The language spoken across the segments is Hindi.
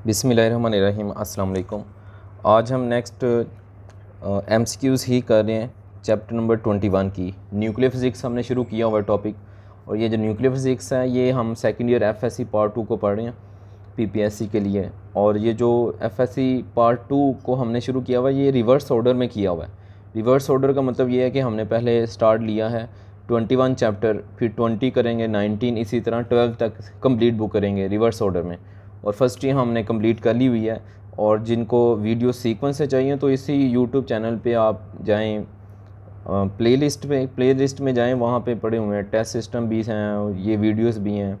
बिस्मिल्लाहिर्रहमानिर्रहीम अस्सलाम वालेकुम। आज हम नेक्स्ट एमसीक्यूज़ ही कर रहे हैं चैप्टर नंबर 21 की। न्यूक्लियर फिज़िक्स हमने शुरू किया हुआ टॉपिक, और ये जो न्यूक्लियर फिज़िक्स है ये हम सेकेंड ईयर एफएससी पार्ट 2 को पढ़ रहे हैं पीपीएससी के लिए। और ये जो एफएससी पार्ट 2 को हमने शुरू किया हुआ है ये रिवर्स ऑर्डर में किया हुआ है। रिवर्स ऑर्डर का मतलब ये है कि हमने पहले स्टार्ट लिया है 21 चैप्टर, फिर 20 करेंगे, 19, इसी तरह 12 तक कंप्लीट बुक करेंगे रिवर्स ऑर्डर में। और फर्स्ट ईयर हमने कंप्लीट कर ली हुई है। और जिनको वीडियो सीक्वेंस से चाहिए तो इसी यूट्यूब चैनल पे आप जाएं, प्लेलिस्ट में जाएं, वहाँ पे पड़े हुए हैं, टेस्ट सिस्टम भी हैं, ये वीडियोस भी हैं।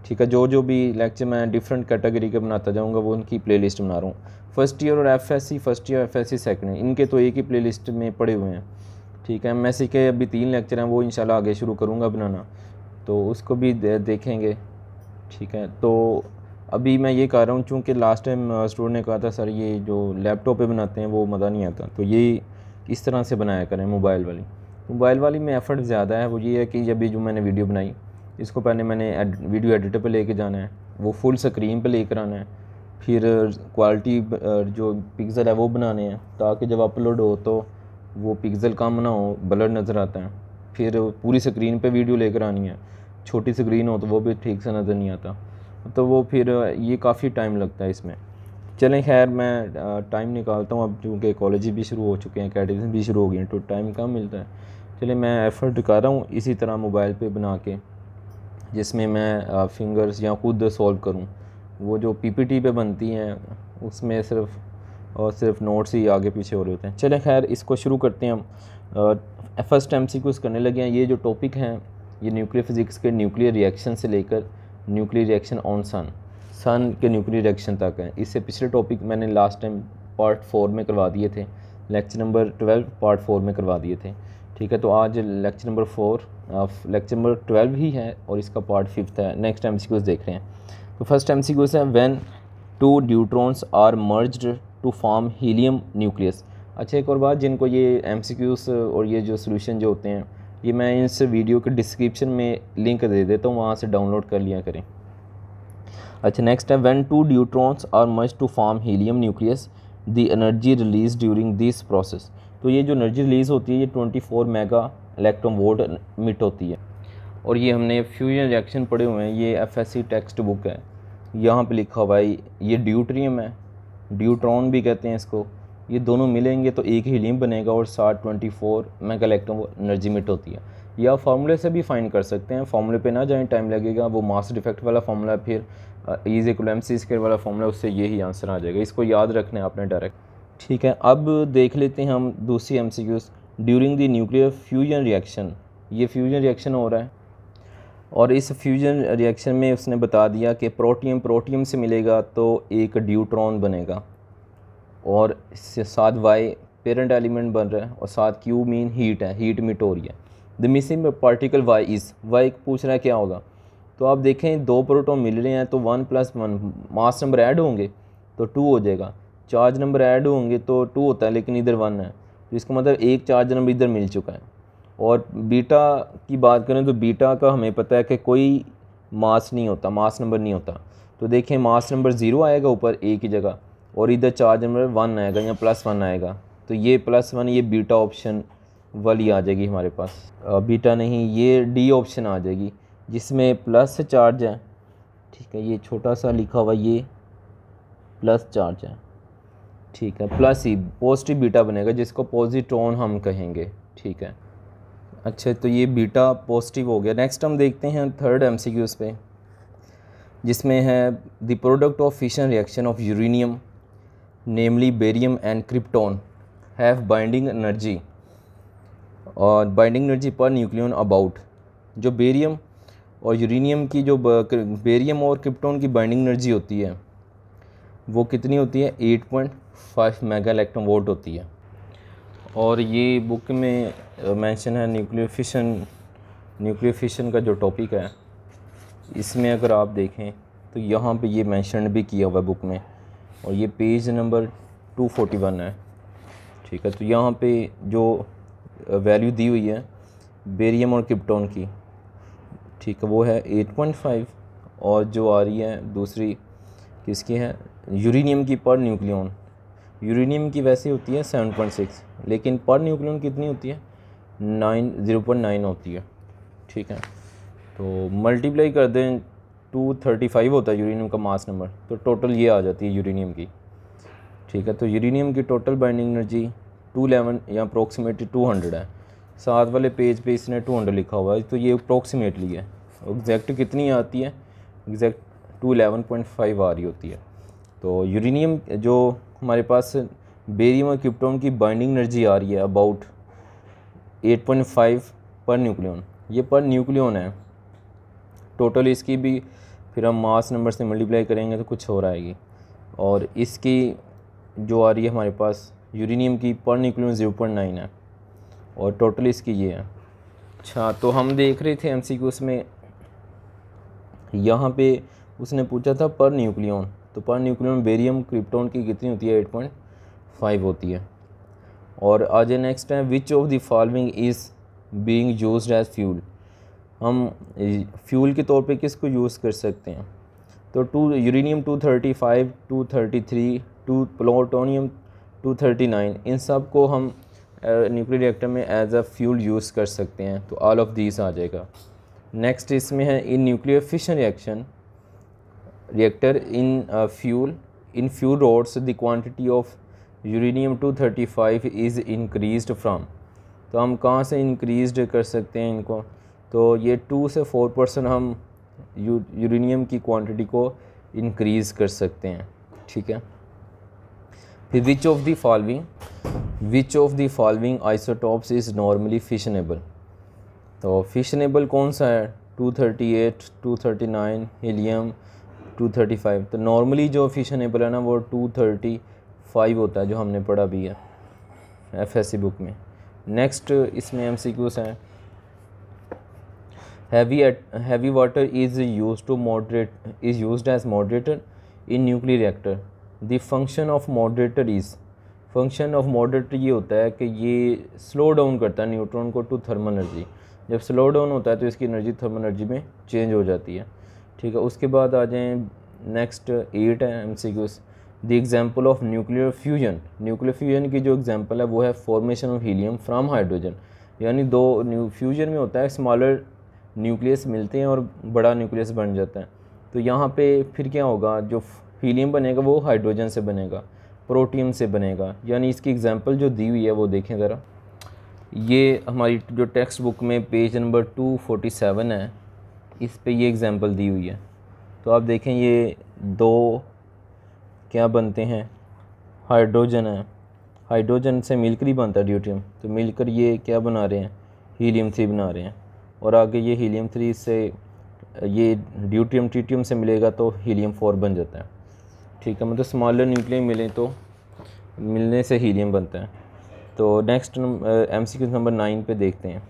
ठीक है, जो भी लेक्चर मैं डिफरेंट कैटेगरी के बनाता जाऊँगा वो उनकी प्लेलिस्ट बना रहा हूँ। फर्स्ट ईयर और FSc first year, FSc second, इनके तो एक ही प्लेलिस्ट में पड़े हुए हैं। ठीक है, एमएससी के अभी 3 लेक्चर हैं, वो इंशाल्लाह आगे शुरू करूँगा बनाना, तो उसको भी देखेंगे। ठीक है, तो अभी मैं ये कह रहा हूँ, चूँकि लास्ट टाइम स्टूडेंट ने कहा था सर ये जो लैपटॉप पे बनाते हैं वो मज़ा नहीं आता, तो ये इस तरह से बनाया करें। मोबाइल वाली में एफ़र्ट ज़्यादा है। वो ये है कि अभी जो मैंने वीडियो बनाई इसको पहले मैंने वीडियो एडिटर पे लेके जाना है, वो फुल स्क्रीन पे लेकर आना है, फिर क्वालिटी जो पिक्सल है वो बनाने हैं ताकि जब अपलोड हो तो वो पिक्सल कम ना हो, ब्लर नज़र आता है। फिर पूरी स्क्रीन पे वीडियो लेकर आनी है, छोटी स्क्रीन हो तो वो भी ठीक से नज़र नहीं आता, तो वो फिर ये काफ़ी टाइम लगता है इसमें। चलें खैर, मैं टाइम निकालता हूँ अब, क्योंकि कॉलेज भी शुरू हो चुके हैं, अकेडमी भी शुरू हो गई हैं, तो टाइम कम मिलता है। चलें, मैं एफ़र्ट कर रहा हूँ इसी तरह मोबाइल पे बना के, जिसमें मैं फिंगर्स या खुद सॉल्व करूँ। वो जो पीपीटी पे बनती हैं उसमें सिर्फ नोट्स ही आगे पीछे हो रहे होते हैं। चलें खैर, इसको शुरू करते हैं हम। फर्स्ट एमसीक्यूज़ करने लगे हैं। ये जो टॉपिक हैं ये न्यूक्लियर फिज़िक्स के न्यूक्लियर रिएक्शन से लेकर न्यूक्लियर रिएक्शन ऑन सन के न्यूक्लियर रिएक्शन तक है। इससे पिछले टॉपिक मैंने लास्ट टाइम पार्ट 4 में करवा दिए थे, लेक्चर नंबर 12 पार्ट 4 में करवा दिए थे। ठीक है, तो आज लेक्चर नंबर 12 ही है और इसका पार्ट 5 है। नेक्स्ट एमसीक्यूज़ देख रहे हैं। तो फर्स्ट एमसीक्यूज़ है, when 2 neutrons are merged to form helium nucleus. अच्छा, एक और बात, जिनको ये एमसीक्यूज़ और ये जो सोल्यूशन जो होते हैं ये मैं इस वीडियो के डिस्क्रिप्शन में लिंक दे देता हूँ, वहाँ से डाउनलोड कर लिया करें। अच्छा, नेक्स्ट है, when 2 neutrons are merged to form helium nucleus the energy release during this process. तो ये जो एनर्जी रिलीज़ होती है ये 24 मेगा इलेक्ट्रॉन वोल्ट मिट होती है। और ये हमने फ्यूजन रिएक्शन पढ़े हुए हैं, ये एफएससी टेक्स्ट बुक है, यहाँ पे लिखा हुआ है ये ड्यूट्रियम है, ड्यूट्रॉन भी कहते हैं इसको। ये दोनों मिलेंगे तो एक हीलियम बनेगा और साथ 24 मेगा इलेक्ट्रॉन एनर्जी मिट होती है। या फार्मूले से भी फाइंड कर सकते हैं, फार्मूले पे ना जाएं, टाइम लगेगा। वो मास डिफेक्ट वाला फार्मूला, फिर इज इक्वल MC स्क्वायर वाला फार्मूला, उससे यही आंसर आ जाएगा। इसको याद रखना है आपने डायरेक्ट। ठीक है, अब देख लेते हैं हम दूसरी MCQs। During the nuclear fusion reaction, ये फ्यूजन रिएक्शन हो रहा है और इस फ्यूजन रिएक्शन में उसने बता दिया कि प्रोटियम से मिलेगा तो एक ड्यूट्रॉन बनेगा, और इससे साथ वाई पेरेंट एलिमेंट बन रहा है, और साथ क्यू मीन हीट है, हीट मिट हो रही है। द मिसिंग पार्टिकल वाई पूछ रहा है क्या होगा। तो आप देखें 2 प्रोटॉन मिल रहे हैं तो 1 + 1 मास नंबर ऐड होंगे तो 2 हो जाएगा, चार्ज नंबर ऐड होंगे तो 2 होता है, लेकिन इधर 1 है, तो इसका मतलब एक चार्ज नंबर इधर मिल चुका है। और बीटा की बात करें तो बीटा का हमें पता है कि कोई मास नहीं होता, मास नंबर नहीं होता। तो देखें मास नंबर 0 आएगा ऊपर ए की जगह, और इधर चार्ज नंबर 1 आएगा या +1 आएगा, तो ये +1 ये बीटा ऑप्शन वाली आ जाएगी हमारे पास। बीटा नहीं, ये डी ऑप्शन आ जाएगी जिसमें प्लस चार्ज है। ठीक है, ये छोटा सा लिखा हुआ ये प्लस चार्ज है। ठीक है, प्लस ही पॉजिटिव बीटा बनेगा जिसको पॉजिट्रॉन हम कहेंगे। ठीक है, अच्छा, तो ये बीटा पॉजिटिव हो गया। नेक्स्ट हम देखते हैं थर्ड MCQs पे, जिसमें है the product of fission reaction of uranium namely barium and krypton have binding energy, और binding energy per nucleon about. जो बेरियम और यूरेनियम की जो बेरियम और क्रिप्टॉन की बाइंडिंग एनर्जी होती है वो कितनी होती है, 8.5 मेगा इलेक्ट्रॉन वोल्ट होती है। और ये बुक में मेंशन है न्यूक्लियर फिशन का जो टॉपिक है, इसमें अगर आप देखें तो यहाँ पे ये मेंशन भी किया हुआ है बुक में, और ये पेज नंबर 241 है। ठीक है, तो यहाँ पे जो वैल्यू दी हुई है बेरियम और क्रिप्टॉन की, ठीक है, वो है 8.5, और जो आ रही है दूसरी किसकी है, यूरेनियम की पर न्यूक्लियन। यूरेनियम की वैसे होती है 7.6, लेकिन पर न्यूक्लियन कितनी होती है, 0.9 होती है। ठीक है, तो मल्टीप्लाई कर दें, 235 होता है यूरेनियम का मास नंबर, तो टोटल ये आ जाती है यूरेनियम की। ठीक है, तो यूरेनियम की टोटल बाइंडिंग एनर्जी 211 या अप्रोक्सीमेटली 200 है। साथ वाले पेज पे इसने 200 लिखा हुआ है, तो ये अप्रोक्सीमेटली है। एग्जैक्ट कितनी आती है, एग्जैक्ट 211.5 आ रही होती है। तो यूरेनियम जो हमारे पास बेरियम और क्रिप्टॉन की बाइंडिंग एनर्जी आ रही है अबाउट 8.5 पर न्यूक्लियन, ये पर न्यूक्लियन है। टोटल इसकी भी फिर हम मास नंबर से मल्टीप्लाई करेंगे तो कुछ और आएगी। और इसकी जो आ रही है हमारे पास यूरेनियम की पर न्यूक्लियन 0.9 है, और टोटल इसकी ये है। अच्छा, तो हम देख रहे थे एमसीक्यूज़ में, यहाँ पे उसने पूछा था पर न्यूक्लियन, तो पर न्यूक्लियन बेरियम क्रिप्टॉन की कितनी होती है, 8.5 होती है। और आज नेक्स्ट है, which of the following is being used as fuel. हम फ्यूल के तौर पे किसको यूज़ कर सकते हैं, तो यूरेनियम 235, 233, प्लूटोनियम 239, इन सब को हम न्यूक्लियर रिएक्टर में एज अ फ्यूल यूज़ कर सकते हैं, तो ऑल ऑफ दीज आ जाएगा। नेक्स्ट इसमें है, in nuclear fission reactor in fuel rods the quantity of uranium 235 is increased from. तो हम कहाँ से इंक्रीज्ड कर सकते हैं इनको, तो ये 2 से 4% हम यूरेनियम की क्वांटिटी को इंक्रीज़ कर सकते हैं। ठीक है, फिर विच of the following isotopes is normally fissionable. तो फिशनेबल कौन सा है, 238, 239, हीलियम 235। तो नॉर्मली जो फिशनेबल है ना वो 235 होता है, जो हमने पढ़ा भी है एफएससी बुक में। नेक्स्ट इसमें एमसीक्यूज हैं, heavy water is used as moderator in nuclear reactor. The function of moderator ये होता है कि ये स्लो डाउन करता है न्यूट्रॉन को टू थर्मल एनर्जी। जब स्लो डाउन होता है तो इसकी एनर्जी थर्मल एनर्जी में चेंज हो जाती है। ठीक है, उसके बाद आ जाएँ नेक्स्ट 8 है MCQs, the example of nuclear fusion की जो एग्जाम्पल है वो है formation of helium from hydrogen. यानी दो फ्यूजन में होता है, स्मॉलर न्यूक्लियस मिलते हैं और बड़ा न्यूक्लियस बन जाता है। तो यहाँ पे फिर क्या होगा, जो हीलियम बनेगा वो हाइड्रोजन से बनेगा, प्रोटियम से बनेगा। यानी इसकी एग्जांपल जो दी हुई है वो देखें ज़रा, ये हमारी जो टेक्स्ट बुक में पेज नंबर 247 है, इस पे ये एग्जांपल दी हुई है। तो आप देखें ये दो क्या बनते हैं, हाइड्रोजन है, हाइड्रोजन से मिलकर ही बनता है ड्यूटियम, तो मिलकर ये क्या बना रहे हैं, हीलियम 3 बना रहे हैं। और आगे ये हीलियम 3 से ये ड्यूटियम ट्रिटियम से मिलेगा तो हीलियम 4 बन जाता है। ठीक है, मतलब स्मॉलर न्यूक्लियस मिले तो मिलने से हीलियम बनता है। तो नेक्स्ट एमसीक्यू नंबर 9 पे देखते हैं।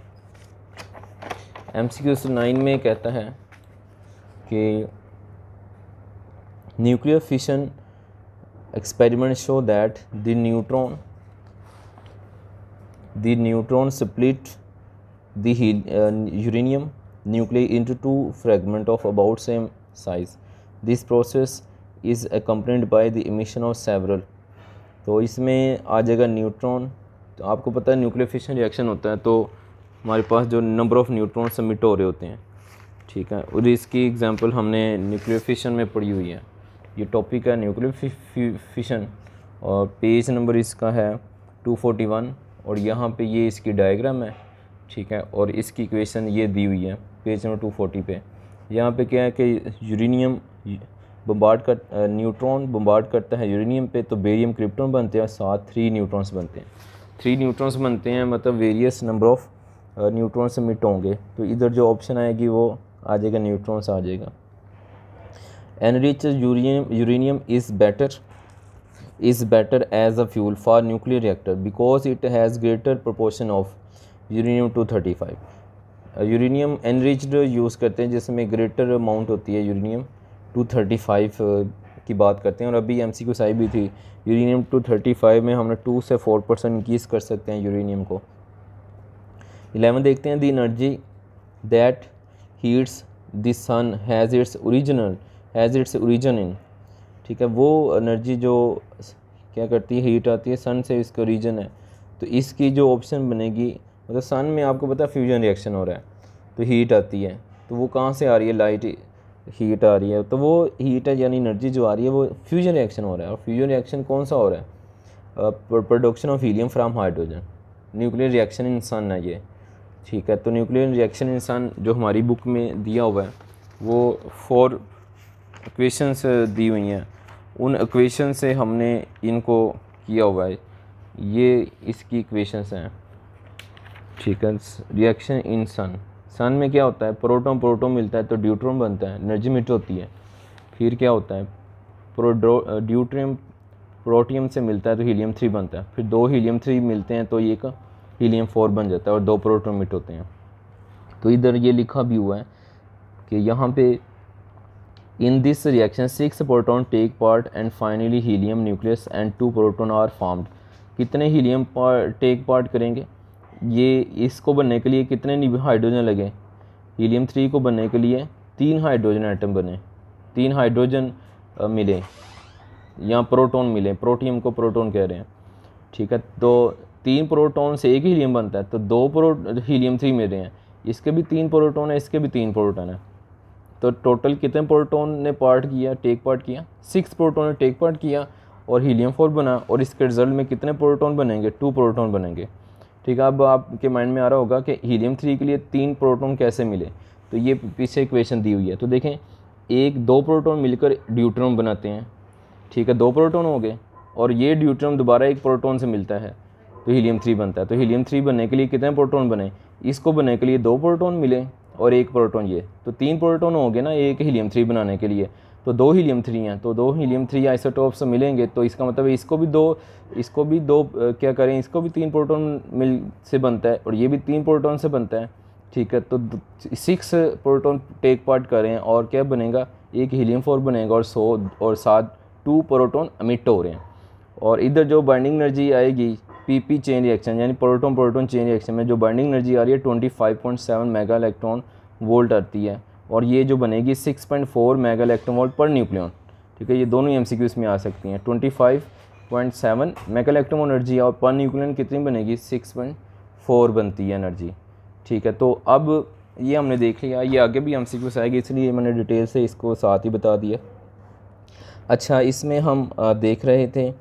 एमसीक्यू 9 में कहता है कि nuclear fission experiment show that the neutron split the uranium nuclei into two fragments of about same size. This process is accompanied by the emission of several. तो इसमें आ जाएगा न्यूट्रॉन। तो आपको पता है न्यूक्लियर फिशन रिएक्शन होता है तो हमारे पास जो नंबर ऑफ़ न्यूट्रॉन सबमिट हो रहे होते हैं। ठीक है, और इसकी एग्जांपल हमने न्यूक्लियर फिशन में पढ़ी हुई है। ये टॉपिक है न्यूक्लियर फिशन और पेज नंबर इसका है 241 और यहाँ पे ये इसकी डायग्राम है। ठीक है, और इसकी इक्वेशन ये दी हुई है पेज नंबर 240 पे। यहाँ पे क्या है कि यूरेनियम न्यूट्रॉन बम्बार्ड करता है यूरेनियम पे, तो बेरियम क्रिप्टॉन बनते हैं, साथ 3 न्यूट्रॉन्स बनते हैं। 3 न्यूट्रॉन्स बनते हैं मतलब वेरियस नंबर ऑफ़ न्यूट्रॉन्स मिट होंगे। तो इधर जो ऑप्शन आएगी वो आ जाएगा, न्यूट्रॉन्स आ जाएगा। Enriched uranium is better as a fuel for nuclear reactor because it has greater proportion of uranium 235। Uranium enriched use करते हैं जिसमें ग्रेटर अमाउंट होती है यूरेनियम 235 की बात करते हैं। और अभी एमसीक्यू साई भी थी, यूरेनियम 235 में हमने 2 से 4% इंक्रीज़ कर सकते हैं यूरेनियम को। 11 देखते हैं, the energy that heats the sun has its origin in. ठीक ठीक है। वो एनर्जी जो क्या करती है, हीट आती है सन से, इसका रीजन है। तो इसकी जो ऑप्शन बनेगी, मतलब सन में आपको पता है फ्यूजन रिएक्शन हो रहा है तो हीट आती है, तो वो कहाँ से आ रही है, लाइट हीट आ रही है, तो वो हीट है यानी एनर्जी जो आ रही है वो फ्यूजन रिएक्शन हो रहा है। और फ्यूजन रिएक्शन कौन सा हो रहा है, production of helium from hydrogen, nuclear reaction in sun है ये, ठीक है। तो न्यूक्लियर रिएक्शन इन सन जो हमारी बुक में दिया हुआ है वो 4 इक्वेशंस दी हुई हैं, उन इक्वेशन से हमने इनको किया हुआ है, ये इसकी इक्वेशंस हैं, ठीक है। रिएक्शन इन सन, सन में क्या होता है, प्रोटॉन प्रोटॉन मिलता है तो ड्यूट्रॉन बनता है, एनर्जी मिट होती है। फिर क्या होता है, ड्यूट्रियम प्रोटियम से मिलता है तो हीलियम 3 बनता है, फिर 2 हीलियम 3 मिलते हैं तो ये का हीलियम 4 बन जाता है और 2 प्रोटॉन मिट होते हैं। तो इधर ये लिखा भी हुआ है कि यहाँ पे in this reaction 6 proton take part and finally helium nucleus and 2 proton are formed. कितने हीलियम टेक पार्ट करेंगे, ये इसको बनने के लिए कितने हाइड्रोजन लगे, हीलियम 3 को बनने के लिए 3 हाइड्रोजन एटम बने, 3 हाइड्रोजन मिले, यहाँ प्रोटॉन मिले, प्रोटियम को प्रोटॉन कह रहे हैं, ठीक है। तो 3 प्रोटॉन से 1 हीलियम बनता है तो 2 हीलियम 3 मिल रहे हैं, इसके भी 3 प्रोटॉन है, इसके भी 3 प्रोटॉन है। तो टोटल कितने प्रोटॉन ने पार्ट किया, टेक पार्ट किया, 6 प्रोटॉन ने टेक पार्ट किया और हीलियम 4 बना, और इसके रिजल्ट में कितने प्रोटॉन बनेंगे, 2 प्रोटॉन बनेंगे, ठीक है। अब आपके माइंड में आ रहा होगा कि हीलियम 3 के लिए 3 प्रोटॉन कैसे मिले, तो ये पीछे इक्वेशन दी हुई है। तो देखें 2 प्रोटॉन मिलकर ड्यूट्रॉन बनाते हैं, ठीक है, 2 प्रोटॉन हो गए, और ये ड्यूट्रॉन दोबारा 1 प्रोटॉन से मिलता है तो हीलियम 3 बनता है। तो हीलियम 3 बनने के लिए कितने प्रोटॉन बने, इसको बनने के लिए 2 प्रोटॉन मिले और 1 प्रोटॉन, ये तो 3 प्रोटॉन हो गए ना एक हीलियम 3 बनाने के लिए, तो 2 हीलियम 3 हैं, तो 2 हीलियम 3 आइसोटोप्स मिलेंगे, तो इसका मतलब इसको भी दो क्या करें, इसको भी 3 प्रोटॉन मिल से बनता है और ये भी 3 प्रोटॉन से बनता है, ठीक है। तो 6 प्रोटॉन टेक पार्ट करें और क्या बनेगा, एक हीलियम 4 बनेगा और 100 और 2 प्रोटॉन अमिट हो रहे हैं। और इधर जो बाइंडिंग एनर्जी आएगी पीपी चेन रिएक्शन यानी प्रोटॉन प्रोटॉन चेन रिएक्शन में जो बाइंडिंग एनर्जी आ रही है 25.7 मेगा इलेक्ट्रॉन वोल्ट आती है, और ये जो बनेगी 6.4 mega electron volt per nucleon, ठीक है। ये दोनों एमसीक्यूज में आ सकती हैं। 25.7 मेगा इलेक्ट्रॉन एनर्जी और पर न्यूक्लियन कितनी बनेगी, 6.4 बनती है एनर्जी, ठीक है। तो अब ये हमने देख लिया, ये आगे भी एमसीक्यूज आएगी इसलिए मैंने डिटेल से इसको साथ ही बता दिया। अच्छा, इसमें हम देख रहे थे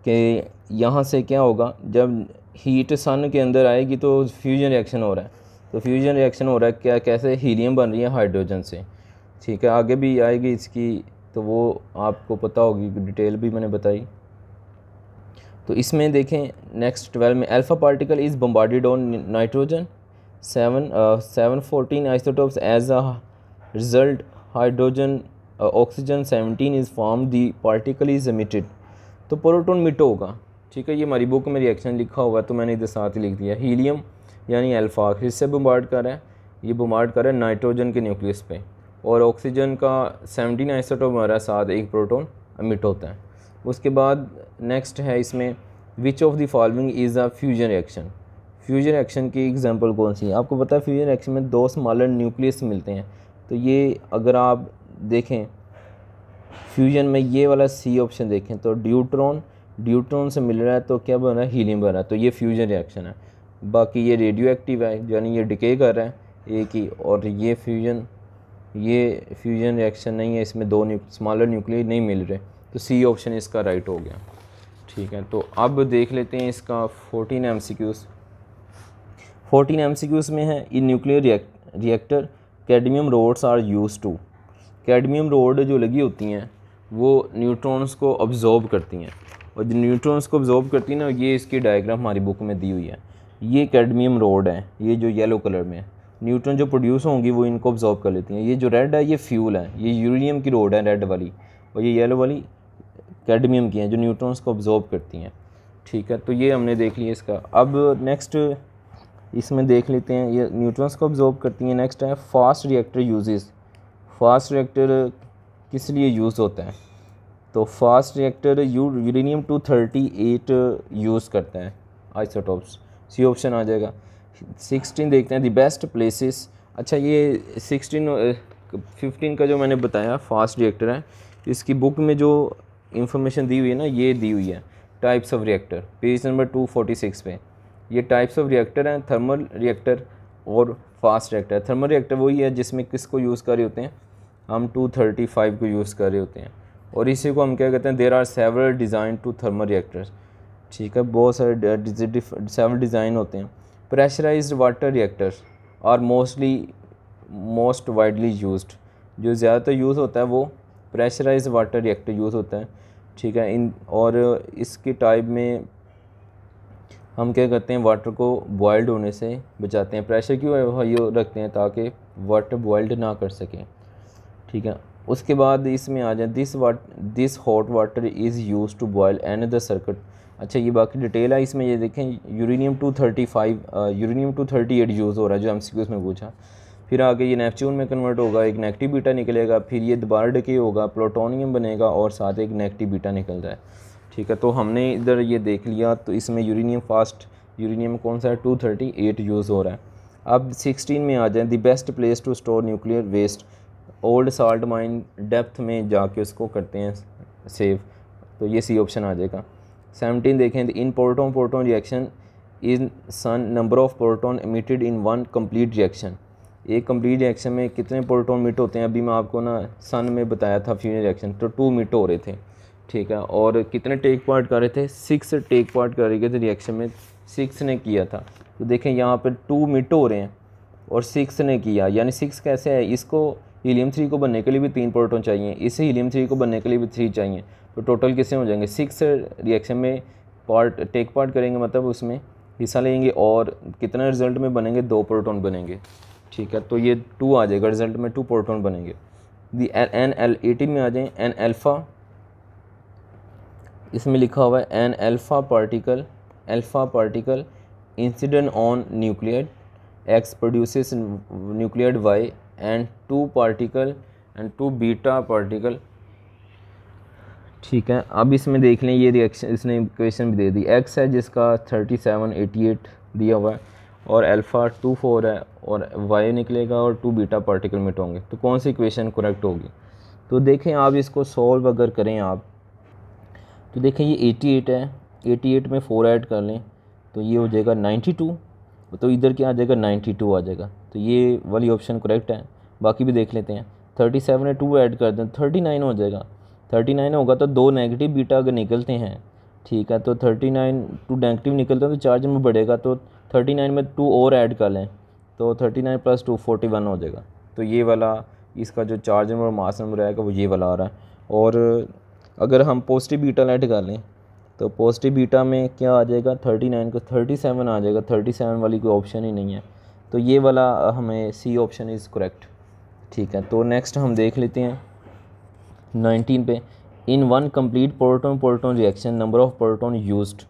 कि यहाँ से क्या होगा, जब हीट सन के अंदर आएगी तो फ्यूजन रिएक्शन हो रहा है, तो फ्यूजन रिएक्शन हो रहा है क्या, कैसे हीलियम बन रही है हाइड्रोजन से, ठीक है। आगे भी आएगी इसकी, तो वो आपको पता होगी, डिटेल भी मैंने बताई। तो इसमें देखें नेक्स्ट 12 में alpha particle is bombarded on nitrogen 714 isotopes as a result hydrogen oxygen 17 is form the particle is emitted. तो प्रोटॉन मिट होगा, ठीक है। ये हमारी बुक में रिएक्शन लिखा हुआ है तो मैंने इधर साथ ही लिख दिया। हीलियम यानी अल्फ़ा किससे बम्बार्ड कर रहा है, ये बम्बार्ड कर रहा है नाइट्रोजन के न्यूक्लियस पे, और ऑक्सीजन का 17 आइसोटोप हमारा साथ 1 प्रोटॉन एमिट होता है। उसके बाद नेक्स्ट है इसमें विच of the following is a fusion reaction. Fusion reaction की एग्जांपल कौन सी है, आपको पता है फ्यूजन रिएक्शन में 2 स्मॉलर न्यूक्लियस मिलते हैं। तो ये अगर आप देखें फ्यूजन में ये वाला सी ऑप्शन देखें तो ड्यूट्रॉन से मिल रहा है तो क्या बन रहा है, हीलियम बन रहा है, तो ये फ्यूजन रिएक्शन है। बाकी ये रेडियो एक्टिव है यानी ये डिके कर रहा है एक ही, और ये फ्यूजन रिएक्शन नहीं है, इसमें 2 स्मॉलर न्यूक्लियस नहीं मिल रहे, तो सी ऑप्शन इसका राइट हो गया, ठीक है। तो अब देख लेते हैं इसका 14 एमसीक्यूज़ में है। In nuclear reactor cadmium rods are use to, cadmium rod जो लगी होती हैं वो न्यूट्रॉन्स को अब्जॉर्ब करती हैं, और जो न्यूट्रॉन्स को अब्जॉर्ब करती हैं ना, ये इसकी डायग्राम हमारी बुक में दी हुई है। ये कैडमियम रोड है, ये जो येलो कलर में है, न्यूट्रॉन जो प्रोड्यूस होंगी वो इनको अब्जॉर्ब कर लेती हैं। ये जो रेड है ये फ्यूल है, ये यूरेनियम की रोड है रेड वाली, और ये येलो वाली कैडमियम की हैं जो न्यूट्रॉन्स को अब्जॉर्ब करती हैं, ठीक है। तो ये हमने देख लिया इसका। अब नेक्स्ट इसमें देख लेते हैं, ये न्यूट्रॉन्स को अब्जॉर्ब करती हैं। नेक्स्ट है fast reactor uses. Fast reactor किस लिए यूज़ होता है, तो फास्ट रिएक्टर यूरेनियम 238 यूज़ करता है आइसोटोप्स, सी ऑप्शन आ जाएगा। 16 देखते हैं द बेस्ट प्लेसेस। अच्छा, ये 15 का जो मैंने बताया फास्ट रिएक्टर है, इसकी बुक में जो इंफॉर्मेशन दी हुई है ना, ये दी हुई है types of reactor, page number 246 पे। ये टाइप्स ऑफ रिएक्टर हैं, थर्मल रिएक्टर और फास्ट रिएक्टर। थर्मल रिएक्टर वही है जिसमें किसको यूज़ कर रहे होते हैं, हम 235 को यूज़ कर रहे होते हैं, और इसी को हम क्या कहते हैं, there are several design to thermal reactors. ठीक है, बहुत सारे सेवरल डिज़ाइन होते हैं। Pressurised water reactors are most widely used. जो ज़्यादातर यूज़ होता है वो प्रेशराइज्ड वाटर रिएक्टर यूज़ होता है। ठीक है, इन और इसके टाइप में हम क्या करते हैं, वाटर को बॉयल्ड होने से बचाते हैं। प्रेशर क्यों हाई रखते हैं, ताकि वाटर बॉयल्ड ना कर सकें। ठीक है, उसके बाद इसमें आ जाए this hot water is use to boil another circuit. अच्छा, ये बाकी डिटेल है इसमें, ये देखें यूरेनियम 238 यूज़ हो रहा है जो MCQs में पूछा। फिर आगे ये नेपच्यून में कन्वर्ट होगा, एक नेगेटिव बीटा निकलेगा, फिर ये दोबारा डिके होगा, प्लूटोनियम बनेगा और साथ एक नेगेटिव बीटा निकल रहा है। ठीक है, तो हमने इधर ये देख लिया, तो इसमें यूरेनियम कौन सा है, 238 यूज़ हो रहा है। अब 16 में आ जाए, the best place to store nuclear waste, old salt mine depth में जाके उसको करते हैं सेव, तो ये सी ऑप्शन आ जाएगा। 17 देखें, in proton reaction in sun number of proton emitted in one complete reaction. एक कंप्लीट रिएक्शन में कितने प्रोटॉन मिट होते हैं, अभी मैं आपको ना सन में बताया था फ्यूजन रिएक्शन, तो 2 मिट हो रहे थे। ठीक है, और कितने टेक पार्ट कर रहे थे, 6 टेक पार्ट कर रहे थे रिएक्शन में, 6 ने किया था। तो देखें यहाँ पर 2 मिट हो रहे हैं और 6 ने किया, यानी 6 कैसे है, इसको हीलियम 3 को बनने के लिए भी 3 प्रोटॉन चाहिए, इसे हीलियम 3 को बनने के लिए भी 3 चाहिए, तो टोटल कितने हो जाएंगे, 6 रिएक्शन में टेक पार्ट करेंगे, मतलब उसमें हिस्सा लेंगे, और कितना रिजल्ट में बनेंगे, 2 प्रोटॉन बनेंगे। ठीक है, तो ये 2 आ जाएगा, रिजल्ट में 2 प्रोटॉन बनेंगे। दी N18 में आ जाएँ, एन अल्फ़ा, इसमें लिखा हुआ है an alpha particle incident on nuclide X produces nuclide Y and 2 particle and 2 beta particle. ठीक है, अब इसमें देख लें, ये रिएक्शन इसने इक्वेशन भी दे दी, X है जिसका 3788 दिया हुआ है, और अल्फ़ा 24 है, और Y निकलेगा, और 2 बीटा पार्टिकल मिट होंगे, तो कौन सी इक्वेशन करेक्ट होगी। तो देखें आप इसको सॉल्व अगर करें आप, तो देखें ये 88 है, 88 में 4 ऐड कर लें तो ये हो जाएगा 92, तो इधर क्या आ जाएगा, 92 आ जाएगा, तो ये वाली ऑप्शन करेक्ट है। बाकी भी देख लेते हैं, 37 में 2 ऐड कर दें 39 हो जाएगा, 39 होगा तो 2 नेगेटिव बीटा अगर निकलते हैं, ठीक है, तो 39 2 नेगेटिव निकलते हैं तो चार्ज में बढ़ेगा, तो 39 में 2 और ऐड कर लें तो 39 + 2 41 हो जाएगा। तो ये वाला इसका जो चार्ज नंबर और मास नंबर आएगा वो ये वाला आ रहा है। और अगर हम पॉजिटिव बीटा ऐड कर लें तो पॉजिटिव बीटा में क्या आ जाएगा, 39 को 37 आ जाएगा, 37 वाली कोई ऑप्शन ही नहीं है, तो ये वाला हमें सी ऑप्शन इज़ करेक्ट। ठीक है, तो नेक्स्ट हम देख लेते हैं 19 पे, इन one complete proton reaction number of proton used.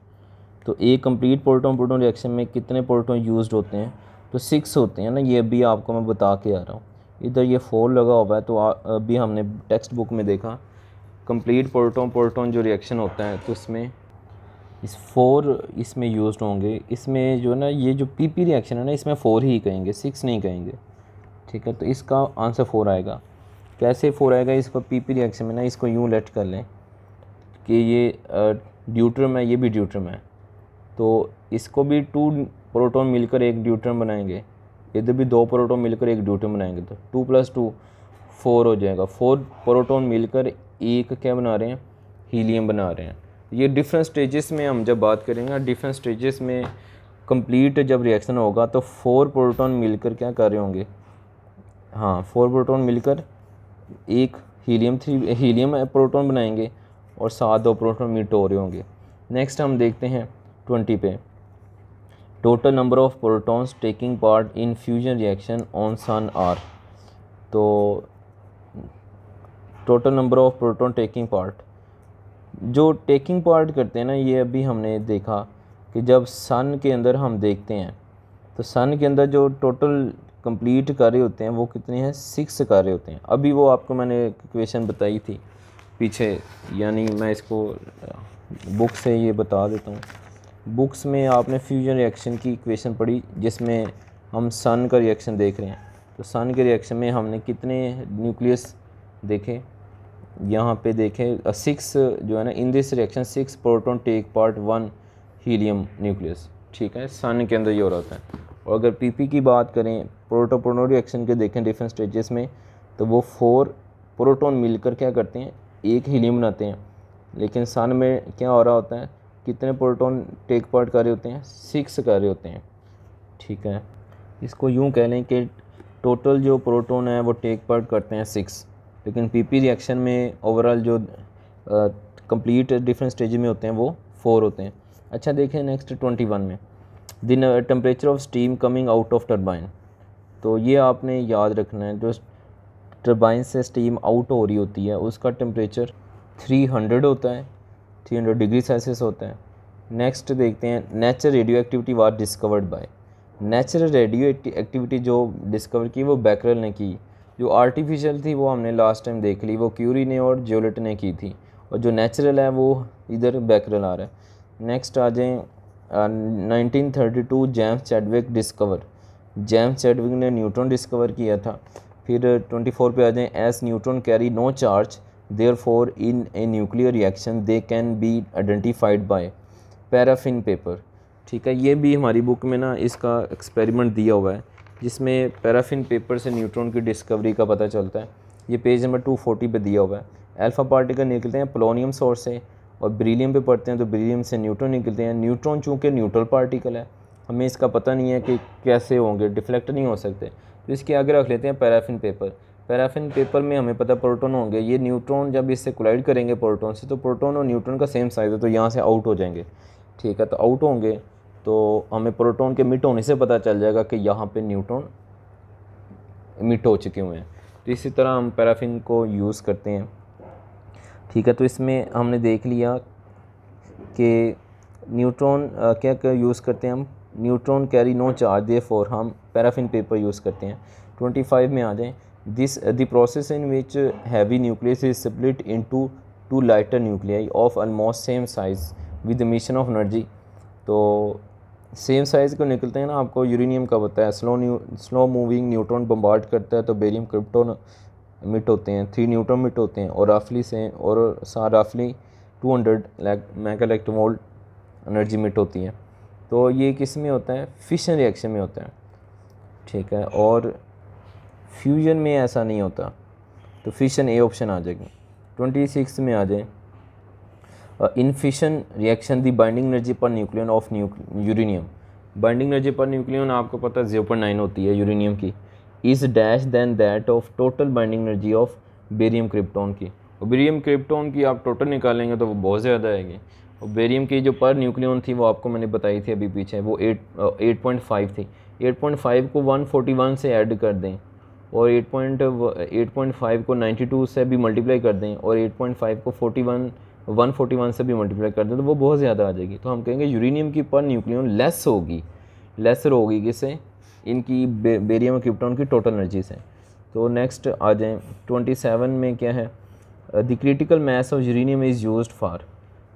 तो एक कंप्लीट प्रोटॉन रिएक्शन में कितने प्रोटॉन यूज्ड होते हैं, तो 6 होते हैं ना, ये अभी आपको मैं बता के आ रहा हूँ। इधर ये 4 लगा हुआ है, तो अभी हमने टेक्स्ट बुक में देखा कंप्लीट प्रोटॉन जो रिएक्शन होता है तो उसमें 4 इसमें यूज्ड होंगे। इसमें जो ना ये जो पीपी रिएक्शन है ना, इसमें 4 ही कहेंगे, 6 नहीं कहेंगे। ठीक है, तो इसका आंसर 4 आएगा। कैसे 4 आएगा, इसको पीपी रिएक्शन में ना इसको यूँ लेट कर लें कि ये ड्यूट्रम है, ये भी ड्यूट्रम है, तो इसको भी 2 प्रोटॉन मिलकर एक ड्यूट्रम बनाएंगे, इधर भी 2 प्रोटॉन मिलकर एक ड्यूट्रम बनाएंगे, तो 2 + 2 4 हो जाएगा। 4 प्रोटॉन मिलकर एक क्या बना रहे हैं, हीलियम बना रहे हैं। ये डिफरेंट स्टेजेस में हम जब बात करेंगे, डिफरेंट स्टेजेस में कंप्लीट जब रिएक्शन होगा तो 4 प्रोटॉन मिलकर क्या कर रहे होंगे, हाँ 4 प्रोटॉन मिलकर एक हीलियम प्रोटॉन बनाएंगे और साथ 2 प्रोटॉन मीट हो रहे होंगे। नेक्स्ट हम देखते हैं 20 पे, total number of protons taking part in fusion reaction on sun are. तो total number of proton taking part, जो टेकिंग पार्ट करते हैं ना, ये अभी हमने देखा कि जब सन के अंदर हम देखते हैं तो सन के अंदर जो टोटल कंप्लीट कर रहे होते हैं वो कितने हैं, 6 कर रहे होते हैं। अभी वो आपको मैंने इक्वेशन बताई थी पीछे, यानी मैं इसको बुक से ये बता देता हूँ। बुक्स में आपने फ्यूजन रिएक्शन की इक्वेशन पढ़ी जिसमें हम सन का रिएक्शन देख रहे हैं, तो सन के रिएक्शन में हमने कितने न्यूक्लियस देखे, यहाँ पे देखें 6 जो है ना, in this reaction 6 proton take part 1 helium nucleus, ठीक है, सन के अंदर ये हो रहा होता है। और अगर पीपी की बात करें, प्रोटो रिएक्शन के देखें डिफरेंट स्टेजेस में, तो वो 4 प्रोटॉन मिलकर क्या करते हैं, एक हीलियम बनाते हैं। लेकिन सन में क्या हो रहा होता है, कितने प्रोटॉन टेक पार्ट कर रहे होते हैं, 6 कर रहे होते हैं, ठीक है। इसको यूँ कह लें कि टोटल जो प्रोटॉन है वो टेक पार्ट करते हैं 6, लेकिन पीपी रिएक्शन में ओवरऑल जो कंप्लीट डिफरेंट स्टेज में होते हैं वो 4 होते हैं। अच्छा देखें नेक्स्ट 21 में, the temperature of steam coming out of turbine. तो ये आपने याद रखना है, जो टरबाइन से स्टीम आउट हो रही होती है उसका टेम्परेचर 300 होता है, 300 डिग्री सेल्सियस होता है। नेक्स्ट देखते हैं, natural radio activity was discovered by. Natural radio activity जो डिस्कवर की वो बैकरल ने की, जो आर्टिफिशियल थी वो हमने लास्ट टाइम देख ली, वो क्यूरी ने और जोलेट ने की थी, और जो नेचुरल है वो इधर बैकरल आ रहा है। नेक्स्ट आ जाएँ 1932 James Chadwick discover. James Chadwick ने न्यूट्रॉन डिस्कवर किया था। फिर 24 पे आ जाएँ, as neutron carry no charge therefore in a nuclear reaction they can be identified by paraffin paper, ठीक है। ये भी हमारी बुक में ना इसका एक्सपेरिमेंट दिया हुआ है, जिसमें पैराफिन पेपर से न्यूट्रॉन की डिस्कवरी का पता चलता है। ये पेज नंबर 240 पे दिया हुआ है। अल्फ़ा पार्टिकल निकलते हैं पोलोनियम सोर्स से, और बेरिलियम पे पढ़ते हैं तो बेरिलियम से न्यूट्रॉन निकलते हैं। न्यूट्रॉन चूँकि न्यूट्रल पार्टिकल है, हमें इसका पता नहीं है कि कैसे होंगे, डिफ्लेक्ट नहीं हो सकते, तो इसके आगे रख लेते हैं पैराफिन पेपर। पैराफिन पेपर में हमें पता प्रोटॉन होंगे, ये न्यूट्रॉन जब इससे कोलाइड करेंगे प्रोटॉन से, तो प्रोटॉन और न्यूट्रॉन का सेम साइज़ है, तो यहाँ से आउट हो जाएंगे, ठीक है। तो आउट होंगे तो हमें प्रोटॉन के मिट होने से पता चल जाएगा कि यहाँ पे न्यूट्रॉन मिट हो चुके हुए हैं। तो इसी तरह हम पैराफिन को यूज़ करते हैं, ठीक है। तो इसमें हमने देख लिया कि न्यूट्रॉन क्या क्या यूज़ करते हैं हम, neutron carry no charge therefore हम पैराफिन पेपर यूज़ करते हैं। 25 में आ जाएँ, this the process in which heavy nucleus is split into 2 lighter nuclei of almost same size with mission of energy. तो सेम साइज़ को निकलते हैं ना, आपको यूरेनियम का बताया, स्लो मूविंग न्यूट्रॉन बम्बार्ड करता है तो बेरियम क्रिप्टॉन मिट होते हैं, 3 न्यूट्रॉन मिट होते हैं, और रफली 200 मेगा इलेक्ट्रोवोल्ट एनर्जी मिट होती है। तो ये किस में होता है, फिशन रिएक्शन में होता है, ठीक है। और फ्यूजन में ऐसा नहीं होता, तो फिशन ए ऑप्शन आ जाएगी। 26 में आ जाए, in fission reaction the binding energy per nucleon of uranium. Binding energy per nucleon आपको पता है 0.9 होती है यूरेनियम की, is dash than that of total binding energy of barium krypton की। और बेरियम क्रिप्टॉन की आप टोटल निकालेंगे तो वो बहुत ज़्यादा आएगी। और बेरियम की जो पर न्यूक्लियन थी वो आपको मैंने बताई थी अभी पीछे, वो 8.5 थी। 8.5 को 141 से ऐड कर दें, और 8.5 को 92 से भी मल्टीप्लाई कर दें, और 8.5 को 141 से भी मल्टीप्लाई कर दें, तो वो बहुत ज़्यादा आ जाएगी। तो हम कहेंगे यूरेनियम की पर न्यूक्लियन लेसर होगी किससे, इनकी बेरियम और क्रिप्टॉन की टोटल एनर्जी से। तो नेक्स्ट आ जाएँ 27 में क्या है, the critical mass of uranium is used for.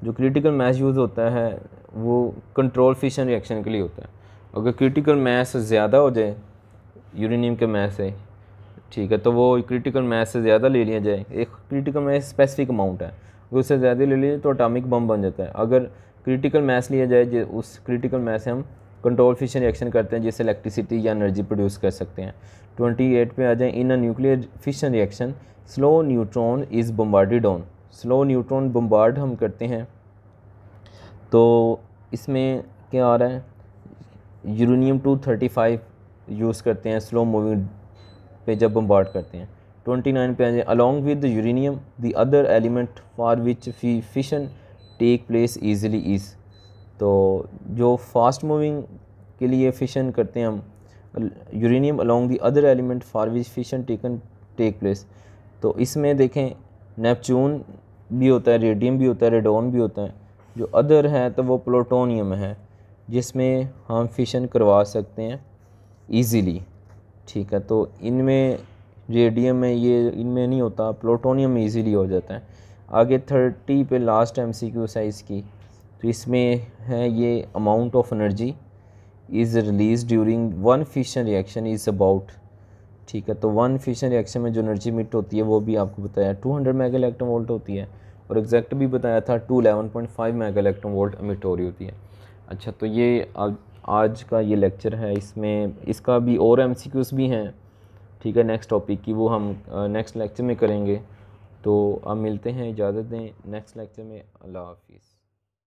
जो क्रिटिकल मास यूज़ होता है वो कंट्रोल फिशन रिएक्शन के लिए होता है। अगर क्रिटिकल मास ज़्यादा हो जाए यूरेनियम के मास से, ठीक है, तो वो क्रिटिकल मास से ज़्यादा ले लिया जाए, एक क्रिटिकल मास स्पेसिफिक अमाउंट है, अगर उससे ज़्यादा ले लिए तो एटॉमिक बम बन जाता है। अगर क्रिटिकल मास लिया जाए, उस क्रिटिकल मास से हम कंट्रोल फिशन रिएक्शन करते हैं, जिससे इलेक्ट्रिसिटी या एनर्जी प्रोड्यूस कर सकते हैं। 28 पे आ जाए, in a nuclear fission reaction slow neutron is bombarded on. Slow neutron bombard हम करते हैं, तो इसमें क्या आ रहा है, यूरेनियम 235 यूज़ करते हैं स्लो मूविंग पे जब बम्बार्ड करते हैं। 29 पे आ जाए, along with uranium the other element for which fission take place easily is. तो जो फास्ट मूविंग के लिए फिशन करते हैं हम, uranium along the other element for which fission take place. तो इसमें देखें नेपच्यून भी होता है, रेडियम भी होता है, रेडोन भी होता है। जो अदर है तो वो प्लूटोनियम है, जिसमें हम फिशन करवा सकते हैं ईज़िली, ठीक है। तो इनमें रेडियम में ये इनमें नहीं होता, प्लूटोनियम में ईज़िली हो जाता है। आगे 30 पे लास्ट MCQ साइज़ की, तो इसमें है ये amount of energy is release during one fission reaction is about, ठीक है। तो वन फिशन रिएक्शन में जो एनर्जी मिट होती है वो भी आपको बताया 200 मेगा इलेक्ट्रॉन वोल्ट होती है, और एग्जैक्ट भी बताया था 211.5 मेगा इलेक्ट्रॉन वोल्ट एमिट हो रही होती है। अच्छा, तो ये आज का ये लेक्चर है, इसमें इसका भी और MCQs भी हैं, ठीक है, नेक्स्ट टॉपिक की, वो हम नेक्स्ट लेक्चर में करेंगे। तो अब मिलते हैं, इजाज़त दें नेक्स्ट लेक्चर में। अल्लाह हाफिज़।